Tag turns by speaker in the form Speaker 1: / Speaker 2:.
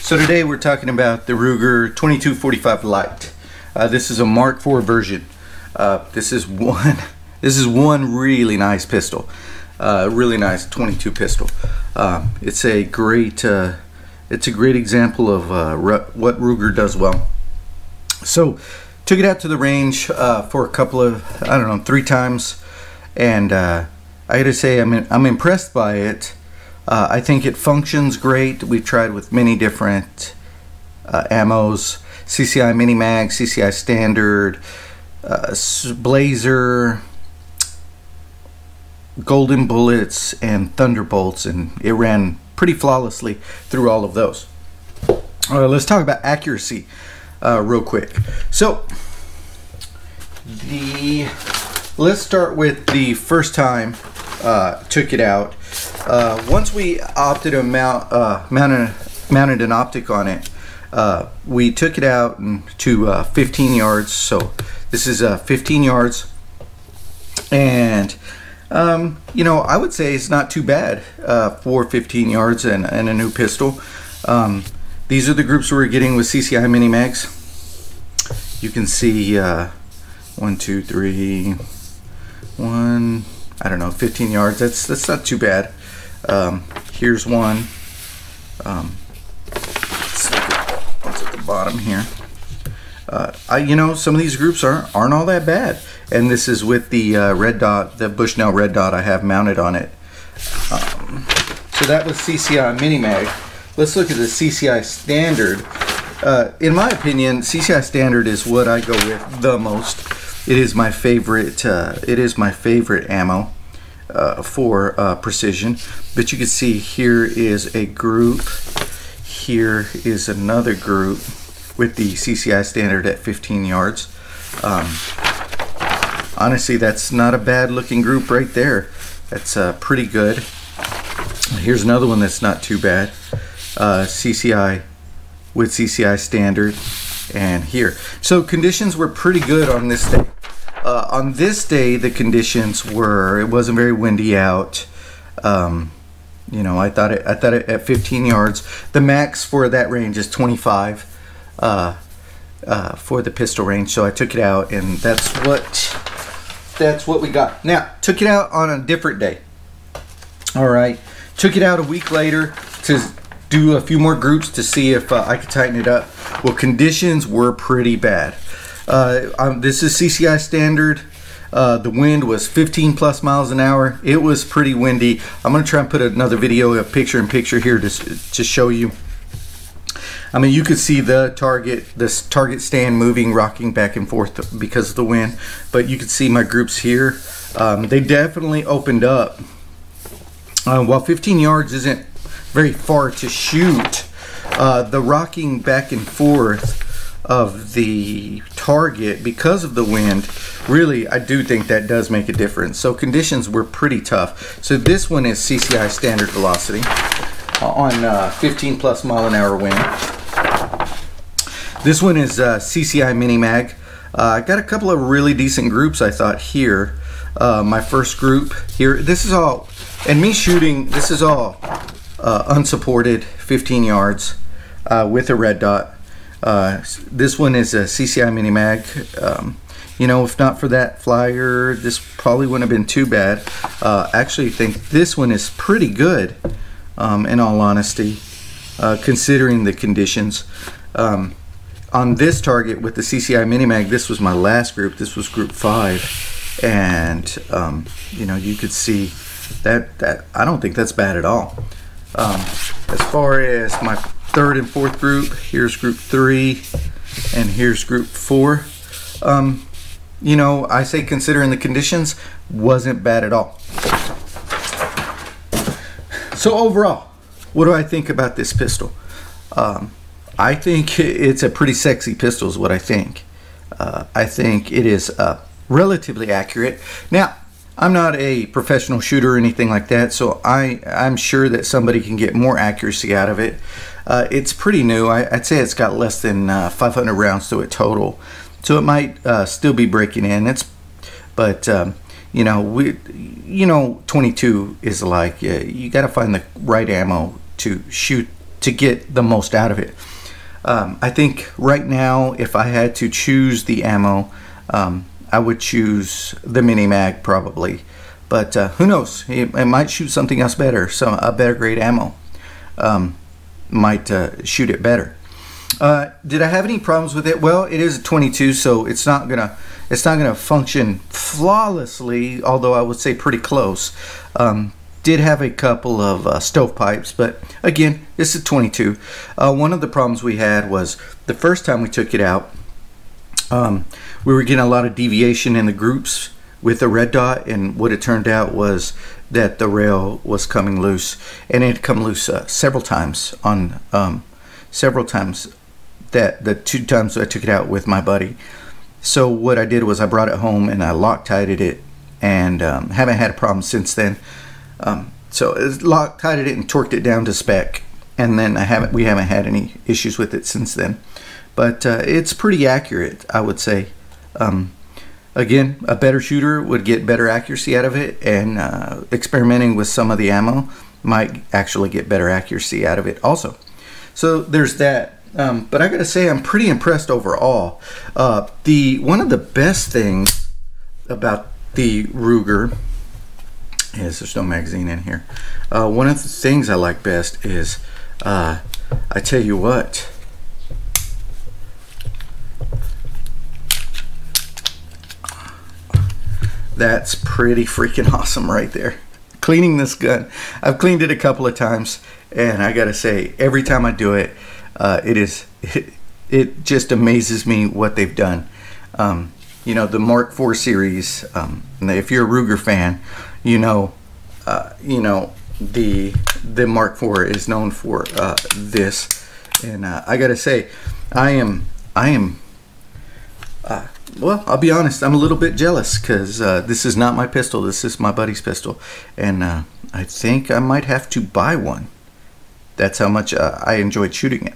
Speaker 1: So today we're talking about the Ruger 2245 Lite. This is a Mark IV version. This is one really nice pistol. Really nice 22 pistol. It's a great example of what Ruger does well. So took it out to the range for a couple of, I don't know, 3 times, and I gotta say I'm impressed by it. I think it functions great. We've tried with many different ammos, CCI Mini Mag, CCI Standard, Blazer, Golden Bullets, and Thunderbolts, and it ran pretty flawlessly through all of those. Let's talk about accuracy real quick. So let's start with the first time took it out. Once we opted to mounted an optic on it, we took it out to 15 yards. So this is 15 yards, and you know, I would say it's not too bad for 15 yards and a new pistol. These are the groups we're getting with CCI Mini Mags. You can see 1, 2, 3, 1. I don't know, 15 yards. That's not too bad. Here's one. What's at the bottom here? You know, some of these groups aren't all that bad. And this is with the red dot, the Bushnell red dot I have mounted on it. So that was CCI Mini Mag. Let's look at the CCI Standard. In my opinion, CCI Standard is what I go with the most. It is my favorite. It is my favorite ammo for precision. But you can see here is a group. Here is another group with the CCI Standard at 15 yards. Honestly, that's not a bad looking group right there. That's pretty good. Here's another one that's not too bad. CCI with CCI Standard, and here. So conditions were pretty good on this day. On this day, the conditions were, it wasn't very windy out. You know, I thought it at 15 yards. The max for that range is 25 for the pistol range. So I took it out, and that's what we got. Now, took it out on a different day. All right, took it out a week later to do a few more groups to see if I could tighten it up. Well, conditions were pretty bad. This is CCI Standard. The wind was 15 plus miles an hour. It was pretty windy. I'm gonna try and put another video, a picture-in-picture here to show you. I mean, you could see this target stand moving, rocking back and forth because of the wind. But you could see my groups here. They definitely opened up. While 15 yards isn't very far to shoot, the rocking back and forth of the target because of the wind, really, I do think that does make a difference. So conditions were pretty tough. So this one is CCI Standard velocity on 15 plus mile an hour wind. This one is CCI Mini Mag. I got a couple of really decent groups, I thought, here. My first group here, this is all, and me shooting, this is all unsupported 15 yards with a red dot. This one is a CCI Mini Mag. You know, if not for that flyer, this probably wouldn't have been too bad. Actually think this one is pretty good, in all honesty, considering the conditions. On this target with the CCI Mini Mag, this was my last group. This was group 5, and you know, you could see that I don't think that's bad at all. As far as my 3rd and 4th group, here's group 3 and here's group 4. You know, I say considering the conditions, wasn't bad at all. So overall, what do I think about this pistol? I think it's a pretty sexy pistol is what I think. I think it is relatively accurate. Now, I'm not a professional shooter or anything like that, so I'm sure that somebody can get more accuracy out of it. It's pretty new. I'd say it's got less than 500 rounds to it total, so it might still be breaking in. But you know, 22 is like, you got to find the right ammo to shoot to get the most out of it. I think right now, if I had to choose the ammo, I would choose the mini mag probably, but who knows? It might shoot something else better. A better grade ammo might shoot it better. Did I have any problems with it? Well, it is a 22, so it's not gonna function flawlessly, although I would say pretty close. Did have a couple of stovepipes, but again, this is 22. One of the problems we had was the first time we took it out, we were getting a lot of deviation in the groups with the red dot, and what it turned out was that the rail was coming loose, and it had come loose several times on that the 2 times I took it out with my buddy. So what I did was I brought it home and I Loctited it, and haven't had a problem since then. So Loctited it and torqued it down to spec, and then we haven't had any issues with it since then. But it's pretty accurate, I would say. Again, a better shooter would get better accuracy out of it, and experimenting with some of the ammo might actually get better accuracy out of it also. So there's that. But I gotta say, I'm pretty impressed overall. One of the best things about the Ruger is there's no magazine in here. One of the things I like best is, I tell you what, that's pretty freaking awesome right there. Cleaning this gun, I've cleaned it a couple of times, and I gotta say, every time I do it, it just amazes me what they've done. You know, the Mark IV series, if you're a Ruger fan, you know the Mark IV is known for this, and I gotta say, I am well, I'll be honest, I'm a little bit jealous, because this is not my pistol, this is my buddy's pistol, and I think I might have to buy one. That's how much I enjoyed shooting it.